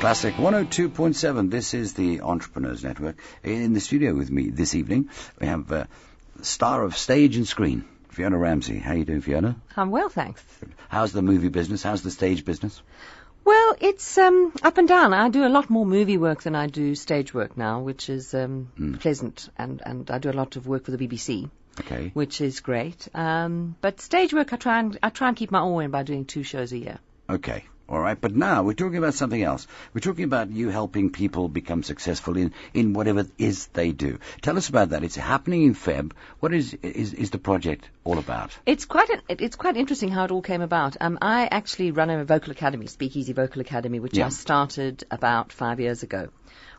Classic 102.7. This is the Entrepreneurs Network. In the studio with me this evening, we have the star of stage and screen, Fiona Ramsay. How are you doing, Fiona? I'm well, thanks. How's the movie business? How's the stage business? Well, it's up and down. I do a lot more movie work than I do stage work now, which is pleasant, and I do a lot of work for the BBC. Okay. Which is great. But stage work, I try and keep my oar in by doing 2 shows a year. Okay. All right, but now we're talking about something else. We're talking about you helping people become successful in whatever it is they do. Tell us about that. It's happening in Feb. What is the project all about? It's quite interesting how it all came about. I actually run a vocal academy, Speakeasy Vocal Academy, which I started about 5 years ago,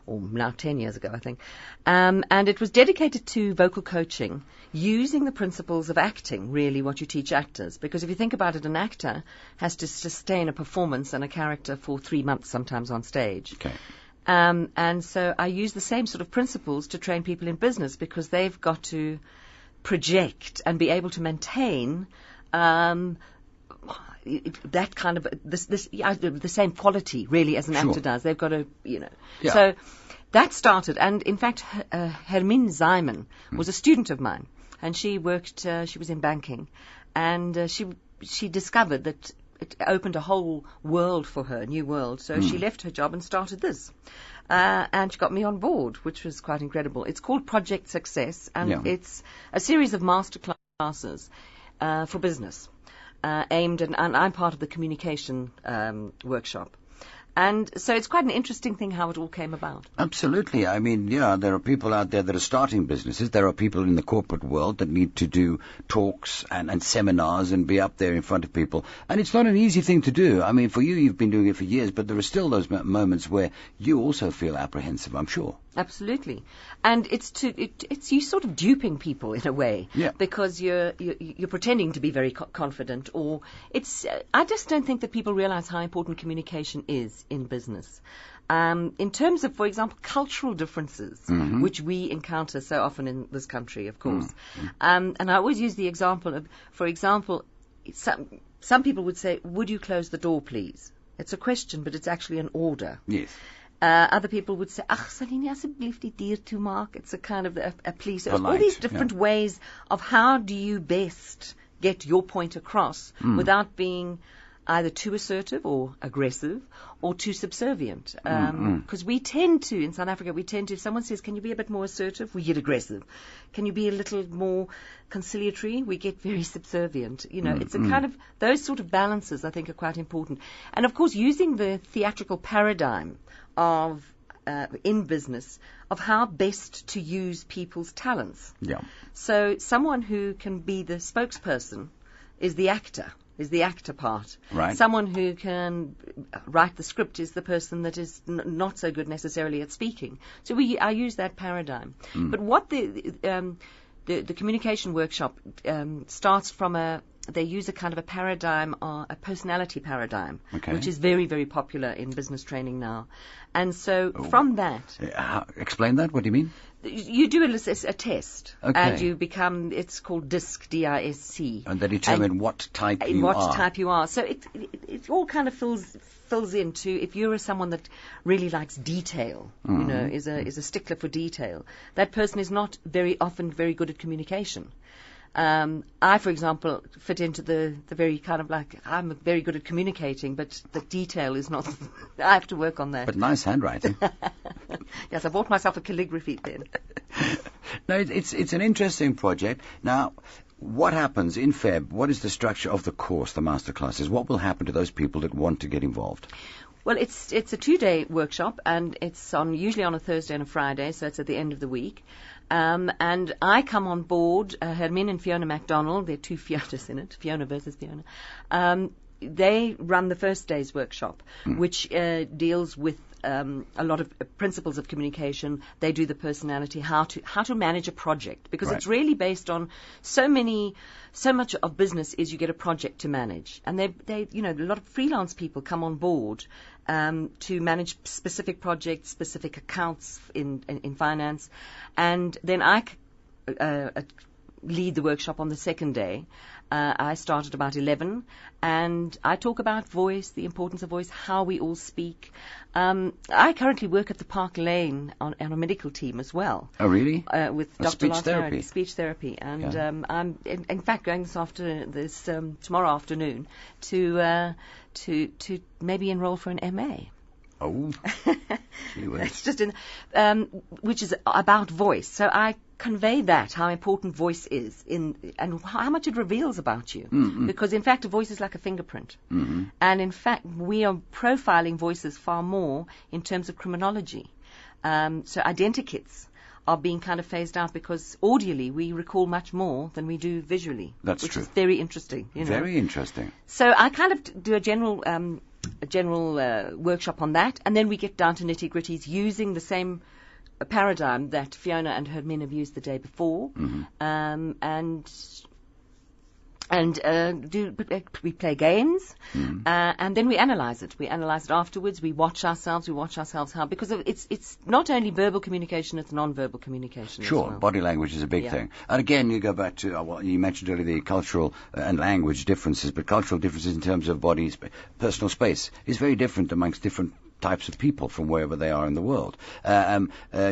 or now 10 years ago, I think. And it was dedicated to vocal coaching, using the principles of acting, really, what you teach actors. Because if you think about it, an actor has to sustain a performance and a character for 3 months sometimes on stage. Okay. And so I use the same sort of principles to train people in business, because they've got to project and be able to maintain that kind of the same quality, really, as an actor does. They've got to, Yeah. So that started, and in fact, Hermine Zyman was a student of mine, and she worked. She was in banking, and she discovered that it opened a whole world for her, a new world. So she left her job and started this, and she got me on board, which was quite incredible. It's called Project Success, and it's a series of master classes for business. Aimed at, and I'm part of the communication workshop. And so it's quite an interesting thing how it all came about. Absolutely. I mean, there are people out there that are starting businesses. There are people in the corporate world that need to do talks and seminars and be up there in front of people. And it's not an easy thing to do. I mean, for you, you've been doing it for years, but there are still those moments where you also feel apprehensive, I'm sure. Absolutely. And it's you sort of duping people in a way, because you're pretending to be very confident, or I just don't think that people realize how important communication is in business. In terms of, for example, cultural differences, which we encounter so often in this country, of course. And I always use the example of, for example, some people would say, "Would you close the door, please?" It's a question, but it's actually an order. Yes. Other people would say, "Ach, sal jy nie asseblief die deur toemaak?" It's a kind of a plea. So all these different ways of how do you best get your point across without being either too assertive or aggressive or too subservient. Because we tend to, in South Africa, if someone says, "Can you be a bit more assertive?" we get aggressive. "Can you be a little more conciliatory?" we get very subservient. It's a kind of, those sort of balances I think are quite important. And of course, using the theatrical paradigm of in business of how best to use people's talents. Yeah. So someone who can be the spokesperson is the actor part. Right. Someone who can write the script is the person that is not so good necessarily at speaking. So I use that paradigm. But what the communication workshop starts from they use a kind of a paradigm, a personality paradigm, which is very, very popular in business training now. And so from that... explain that. What do you mean? You do a test, and you become, it's called DISC, D-I-S-C. And they determine what type you are. What type you are. So it all kind of fills into, if you're someone that really likes detail, is a stickler for detail, that person is not very often very good at communication. I, for example, fit into the very kind of like, I'm very good at communicating, but the detail is not, I have to work on that. But nice handwriting. Yes, I bought myself a calligraphy pen. No, it's an interesting project. Now, what happens in Feb? What is the structure of the course, the masterclasses? What will happen to those people that want to get involved? Well, it's a 2-day workshop, and it's usually on a Thursday and a Friday, so it's at the end of the week. And I come on board, Hermine and Fiona MacDonald, there are 2 Fionas in it, Fiona versus Fiona. They run the first day's workshop, which deals with a lot of principles of communication. They do the personality, how to manage a project, because it's really based on so much of business is you get a project to manage, and they a lot of freelance people come on board to manage specific projects, specific accounts in finance, and then I lead the workshop on the second day. I start at about 11, and I talk about voice, the importance of voice, how we all speak. I currently work at the Park Lane on a medical team as well. Oh, really? With Dr. Speech therapy. Speech therapy. And I'm, in fact, going tomorrow afternoon to maybe enroll for an MA. Oh, it's just which is about voice. So I convey that, how important voice is and how much it reveals about you. Mm-hmm. Because in fact, a voice is like a fingerprint. Mm-hmm. And in fact, we are profiling voices far more in terms of criminology. So identikits are being kind of phased out because audially we recall much more than we do visually. That's which true. Is very interesting. Very interesting. So I kind of do a general workshop on that, and then we get down to nitty-gritties using the same paradigm that Fiona and her men have used the day before, we play games, and then we analyze it. We analyze it afterwards. We watch ourselves how, because it's not only verbal communication, it's non-verbal communication. Sure, as well. Body language is a big thing. And again, you go back to what you mentioned earlier, the cultural and language differences, but cultural differences in terms of body's personal space is very different amongst different types of people from wherever they are in the world.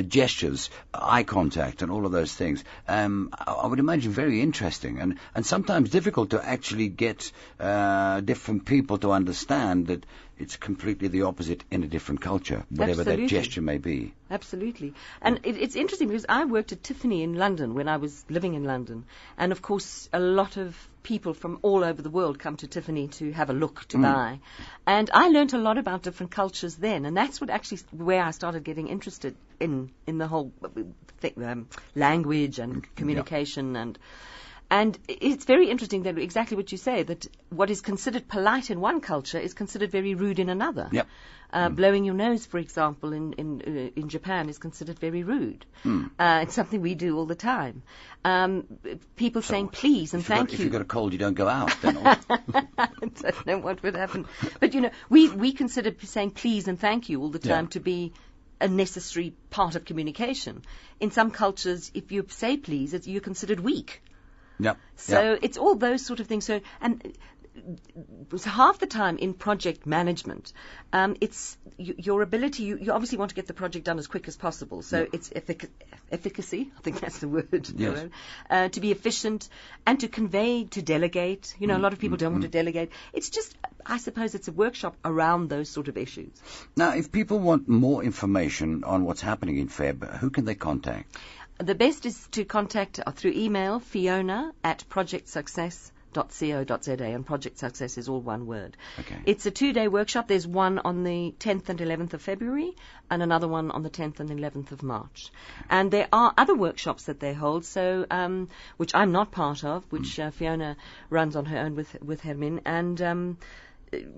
Gestures, eye contact, and all of those things. I would imagine very interesting and sometimes difficult to actually get different people to understand that it's completely the opposite in a different culture, whatever that gesture may be. Absolutely. And it's interesting because I worked at Tiffany in London when I was living in London. And of course, a lot of people from all over the world come to Tiffany to have a look, to buy. And I learned a lot about different cultures then. And that's what actually where I started getting interested in the whole language and communication And it's very interesting that exactly what you say, that what is considered polite in one culture is considered very rude in another. Yep. Blowing your nose, for example, in Japan is considered very rude. It's something we do all the time. People saying please and thank you. If you've got a cold, you don't go out, then. I don't know what would happen. But, we consider saying please and thank you all the time to be a necessary part of communication. In some cultures, if you say please, you're considered weak. Yep. So it's all those sort of things. So half the time in project management, it's your ability. You obviously want to get the project done as quick as possible. So it's efficacy. I think that's the word. Yes. To be efficient and to convey, to delegate. A lot of people don't want to delegate. It's just, I suppose, it's a workshop around those sort of issues. Now, if people want more information on what's happening in Feb, who can they contact? The best is to contact through email, fiona@projectsuccess.co.za, and Project Success is all one word. Okay. It's a 2-day workshop. There's one on the 10th and 11th of February and another one on the 10th and 11th of March. And there are other workshops that they hold, so which I'm not part of, which Fiona runs on her own with Hermin, and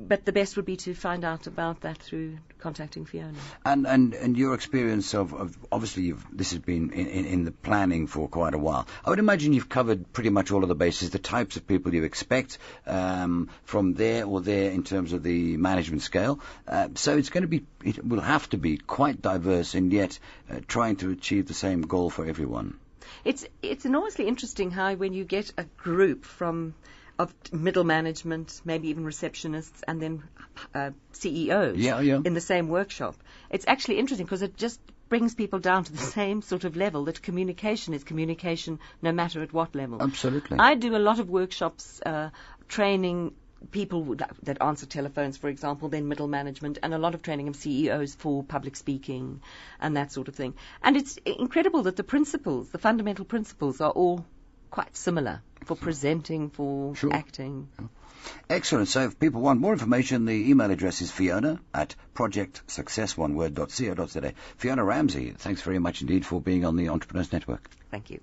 but the best would be to find out about that through contacting Fiona. And your experience of obviously this has been in the planning for quite a while. I would imagine you've covered pretty much all of the bases, the types of people you expect from there or there in terms of the management scale. So it will have to be quite diverse and yet trying to achieve the same goal for everyone. It's enormously interesting how when you get a group of middle management, maybe even receptionists, and then CEOs in the same workshop. It's actually interesting because it just brings people down to the same sort of level, that communication is communication no matter at what level. Absolutely. I do a lot of workshops training people that answer telephones, for example, then middle management, and a lot of training of CEOs for public speaking and that sort of thing. And it's incredible that the fundamental principles are all quite similar for presenting, for acting. Excellent. So if people want more information, the email address is fiona@projectsuccess.co.za. Fiona Ramsay, thanks very much indeed for being on the Entrepreneurs Network. Thank you.